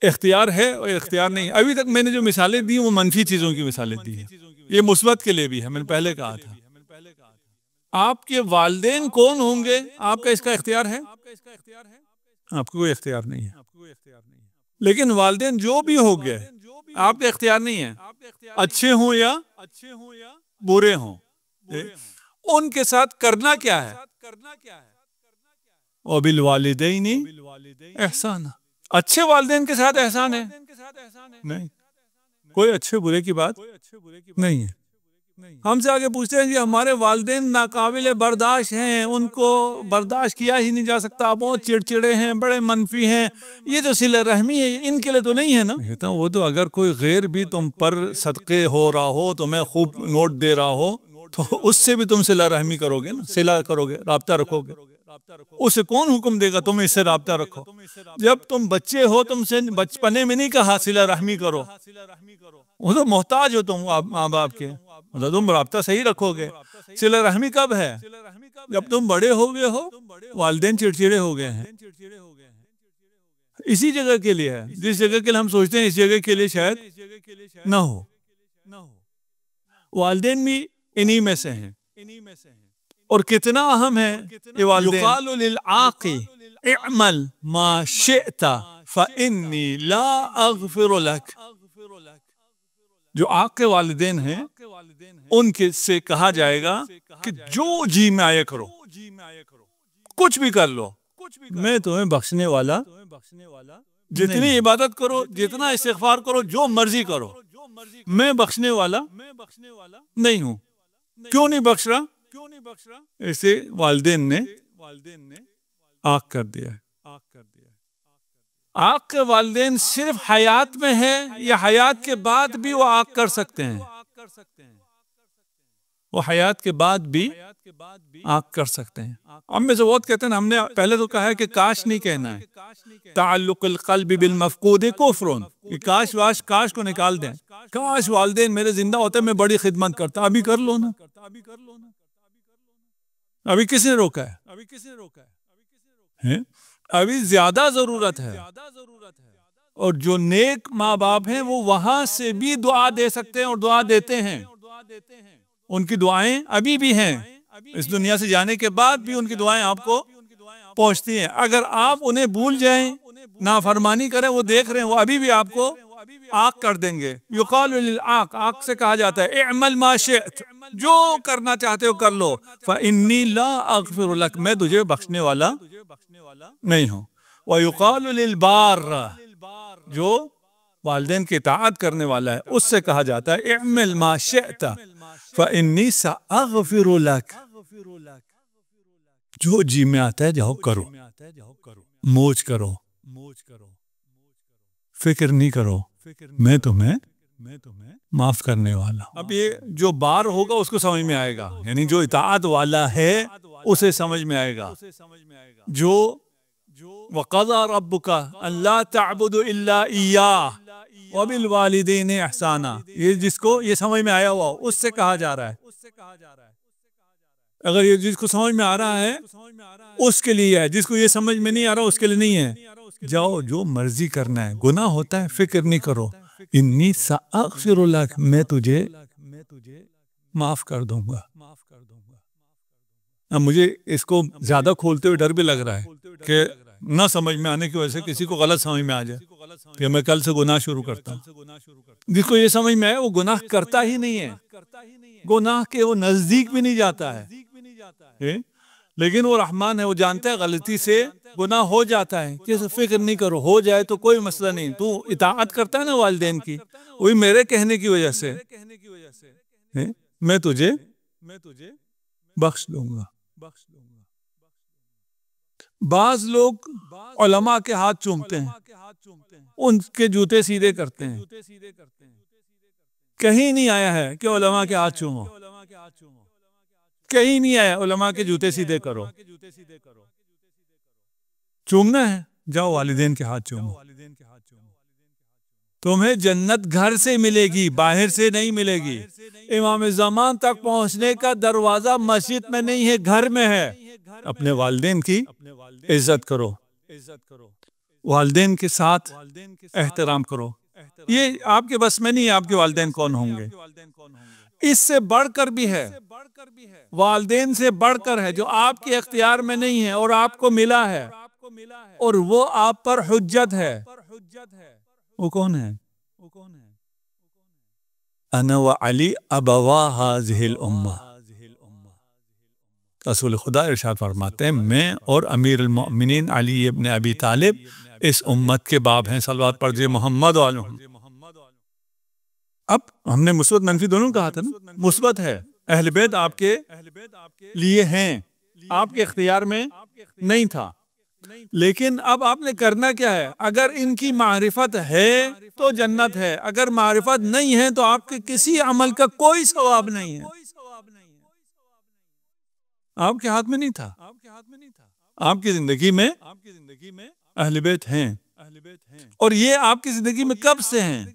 اختیار ہے اور اختیار نہیں. ابھی تک میں نے جو مثالیں دی وہ منفی چیزوں کی مثالیں دی ہیں, یہ مثبت کے لیے بھی ہے. میں نے پہلے کہا تھا آپ کے والدین کون ہوں گے آپ کا اس کا اختیار ہے؟ آپ کو کوئی اختیار نہیں ہے. لیکن والدین جو بھی ہو گئے آپ کا اختیار نہیں ہے, اچھے ہوں یا برے ہوں, ان کے ساتھ کرنا کیا ہے؟ وَبِالْوَالِدَيْنِ احسان. اچھے والدین کے ساتھ احسان ہے نہیں, کوئی اچھے برے کی بات نہیں ہے. ہم سے آگے پوچھتے ہیں جی ہمارے والدین ناقابل برداشت ہیں, ان کو برداشت کیا ہی نہیں جا سکتا, بہت چڑچڑے ہیں, بڑے منفی ہیں, یہ جو صلہ رحمی ہے ان کے لیے تو نہیں ہے نا. کہتا ہوں وہ تو اگر کوئی غیر بھی تم پر صدقے ہو رہا ہو, تمہیں خوب نوٹ دے رہا ہو, تو اس سے بھی تم صلہ رحمی کرو گے نا, صلہ کرو گے, رابطہ رکھو گے. اسے کون حکم دے گا تم اس سے رابطہ رکھو؟ جب تم بچے ہو تم سے بچپنے میں نہیں کہا صلہ رحمی کرو, وہ تو محتاج ہو تم ماں باپ کے, مطلب تم رابطہ صحیح رکھو گے. صلہ رحمی کب ہے؟ جب تم بڑے ہو گئے ہو, والدین چڑچڑے ہو گئے ہیں. اسی جگہ کے لیے ہے جس جگہ کے لیے ہم سوچتے ہیں اس جگہ کے لیے شاید نہ ہو. والدین بھی انہی میں سے ہیں, اور کتنا اہم ہے یہ والدین. یقال للعاق اعمل ما شئت فانی لا اغفر لک. جو عاق کے والدین ہیں ان کے سے کہا جائے گا کہ جو جی میں آیا کرو, کچھ بھی کر لو, میں تمہیں بخشنے والا, جتنی عبادت کرو, جتنا استغفار کرو, جو مرضی کرو, میں بخشنے والا نہیں ہوں. کیوں نہیں بخش رہا؟ ایسے والدین نے عاق کر دیا ہے. عاق کے والدین صرف حیات میں ہے یا حیات کے بعد بھی وہ عاق کر سکتے ہیں؟ وہ حیات کے بعد بھی عاق کر سکتے ہیں. ہم میں سے بہت کہتے ہیں, ہم نے پہلے تو کہا ہے کہ کاش نہیں کہنا ہے. تعلق القلب بالمفقود کفر, کہ کاش واش کاش کو نکال دیں. کاش والدین میرے زندہ ہوتے میں بڑی خدمت کرتا. ابھی کر لو نا, ابھی کس نے روکا ہے؟ ابھی زیادہ ضرورت ہے. اور جو نیک ماں باپ ہیں وہ وہاں سے بھی دعا دے سکتے ہیں اور دعا دیتے ہیں. ان کی دعائیں ابھی بھی ہیں, اس دنیا سے جانے کے بعد بھی ان کی دعائیں آپ کو پہنچتی ہیں. اگر آپ انہیں بھول جائیں, نافرمانی کریں, وہ دیکھ رہے ہیں, وہ ابھی بھی آپ کو عاق کر دیں گے. یقال للعاق, عاق سے کہا جاتا ہے اعمل ما شئت, جو کرنا چاہتے ہو کر لو, فانی لا اغفر لک, میں تجھے بخشنے والا نہیں ہوں. ویقال للبار, جو والدین کی اطاعت کرنے والا ہے اس سے کہا جاتا ہے اعمل ما شئت فانی ساغفر لک, جو جی میں آتا ہے جاؤ کرو, موج کرو, فکر نہیں کرو, میں تمہیں معاف کرنے والا. اب یہ جو بار ہوگا اس کو سمجھ میں آئے گا, یعنی جو اطاعت والا ہے اسے سمجھ میں آئے گا. جو وَقَضَى رَبُّكَ أَلَّا تَعْبُدُوا إِلَّا إِيَّاهُ وَبِالْوَالِدَيْنِ إِحْسَانًا, یہ جس کو یہ سمجھ میں آیا ہوا اس سے کہا جا رہا ہے. اگر یہ جس کو سمجھ میں آ رہا ہے اس کے لیے ہے, جس کو یہ سمجھ میں نہیں آ رہا اس کے لیے نہیں ہے. جاؤ جو مرضی کرنا ہے, گناہ ہوتا ہے فکر نہیں کرو, انی ساغفر لک, میں تجھے معاف کر دوں گا. اب مجھے اس کو زیادہ کھولتے ہوئے ڈر بھی لگ رہا ہے کہ نہ سمجھ میں آنے کی وجہ سے کسی کو غلط سمجھ میں آ جائے کہ میں کل سے گناہ شروع کرتا ہوں. جس کو یہ سمجھ میں آئے وہ گناہ کرتا ہی نہیں ہے, گناہ کے وہ نزدیک بھی نہیں جاتا ہے. لیکن وہ رحمان ہے, وہ جانتا ہے غلطی سے گناہ ہو جاتا ہے, کہ فکر نہیں کرو, ہو جائے تو کوئی مسئلہ نہیں. تو اطاعت کرتا ہے نا والدین کی, وہی میرے کہنے کی وجہ سے میں تجھے بخش دوں گا. بعض لوگ علماء کے ہاتھ چومتے ہیں, ان کے جوتے سیدھے کرتے ہیں. کہیں نہیں آیا ہے کہ علماء کے ہاتھ چومو, کہیں نہیں آیا علماء کے جوتے سیدھے کرو. چومنا ہے جاؤ والدین کے ہاتھ چومو, تمہیں جنت گھر سے ملے گی, باہر سے نہیں ملے گی. امام زمان تک پہنچنے کا دروازہ مسجد میں نہیں ہے, گھر میں ہے. اپنے والدین کی عزت کرو, والدین کے ساتھ احترام کرو. یہ آپ کے بس میں نہیں ہے آپ کے والدین کون ہوں گے. اس سے بڑھ کر بھی ہے, والدین سے بڑھ کر ہے جو آپ کے اختیار میں نہیں ہے اور آپ کو ملا ہے, اور وہ آپ پر حجت ہے. وہ کون ہے؟ انا وعلی ابوا هذه الامہ. رسول خدا ارشاد فرماتے ہیں میں اور امیر المؤمنین علی ابن ابی طالب اس امت کے باپ ہیں. صلوات پڑھیے محمد علیہ. اب ہم نے مثبت منفی دونوں کہا تھا نا. مثبت ہے اہل بیت آپ کے لیے ہیں, آپ کے اختیار میں نہیں تھا. لیکن اب آپ نے کرنا کیا ہے؟ اگر ان کی معرفت ہے تو جنت ہے, اگر معرفت نہیں ہے تو آپ کے کسی عمل کا کوئی ثواب نہیں ہے. آپ کے ہاتھ میں نہیں تھا. آپ کی زندگی میں اہل بیت ہیں, اور یہ آپ کی زندگی میں کب سے ہیں؟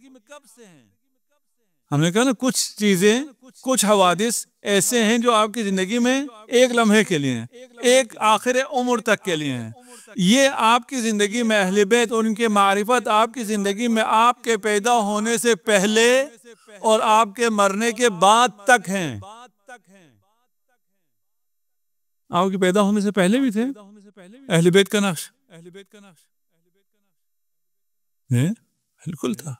ہم نے کہا نا کچھ چیزیں, کچھ حوادث ایسے ہیں جو آپ کی زندگی میں ایک لمحے کے لیے ہیں, ایک آخر عمر تک کے لیے ہیں. یہ آپ کی زندگی میں اہل بیت اور ان کے معرفت آپ کی زندگی میں آپ کے پیدا ہونے سے پہلے اور آپ کے مرنے کے بعد تک ہیں. آپ کے پیدا ہونے سے پہلے بھی تھے اہل بیت کا نقش, بالکل تھا.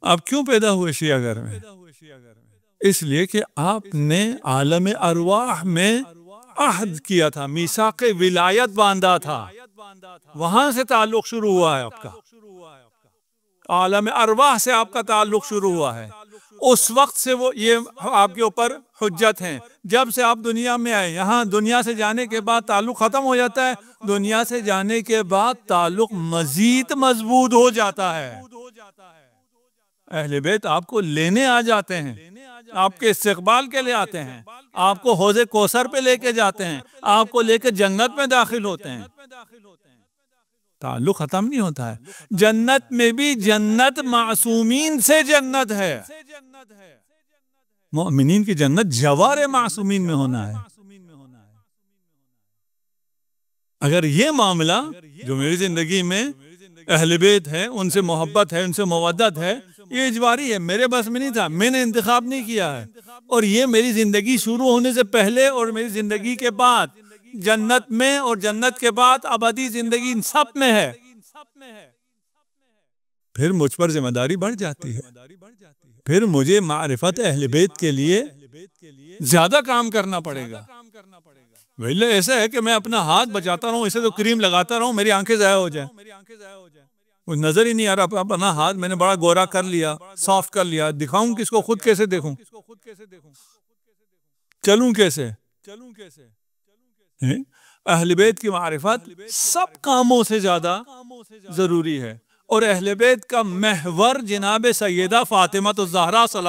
آپ کیوں پیدا ہوئے شیعہ گھر میں؟ اس لیے کہ آپ نے عالم ارواح میں عہد کیا تھا, میثاق ولایت باندھا تھا, وہاں سے تعلق شروع ہوا ہے آپ کا. عالم ارواح سے آپ کا تعلق شروع ہوا ہے. اس وقت سے وہ یہ آپ کے اوپر حجت ہیں. جب سے آپ دنیا میں آئے, یہاں دنیا سے جانے کے بعد تعلق ختم ہو جاتا ہے, دنیا سے جانے کے بعد تعلق مزید مضبوط ہو جاتا ہے. اہل بیت آپ کو لینے آ جاتے ہیں, آپ کے استقبال کے لیے آتے ہیں, آپ کو حوض کوثر پہ لے کے جاتے ہیں, آپ کو لے کے جنت میں داخل ہوتے ہیں. تعلق ختم نہیں ہوتا ہے. جنت میں بھی جنت معصومین سے جنت ہے. مؤمنین کی جنت جوار معصومین میں ہونا ہے. اگر یہ معاملہ جو میری زندگی میں اہل بیت ہے, ان سے محبت ہے, ان سے مودت ہے, یہ اجباری ہے, میرے بس میں نہیں تھا, میں نے انتخاب نہیں کیا ہے. اور یہ میری زندگی شروع ہونے سے پہلے اور میری زندگی کے بعد, جنت میں اور جنت کے بعد ابدی زندگی, ان سب میں ہے. پھر مجھ پر ذمہ داری بڑھ جاتی ہے. پھر مجھے معرفت اہل بیت کے لیے زیادہ کام کرنا پڑے گا. ویلے ایسا ہے کہ میں اپنا ہاتھ بچاتا رہوں, اسے تو کریم لگاتا رہوں, میری آنکھیں ضائع ہو جائیں, کچھ نظر ہی نہیں آ رہا. اپنا ہاتھ میں نے بڑا گورا کر لیا, سافٹ کر لیا, دکھاؤں کس کو, خود کیسے دیکھوں, چلوں کیسے؟ اہل بیت کی معرفت سب کاموں سے زیادہ ضروری ہے. اور اہل بیت کا محور جناب سیدہ فاطمہ الزہرا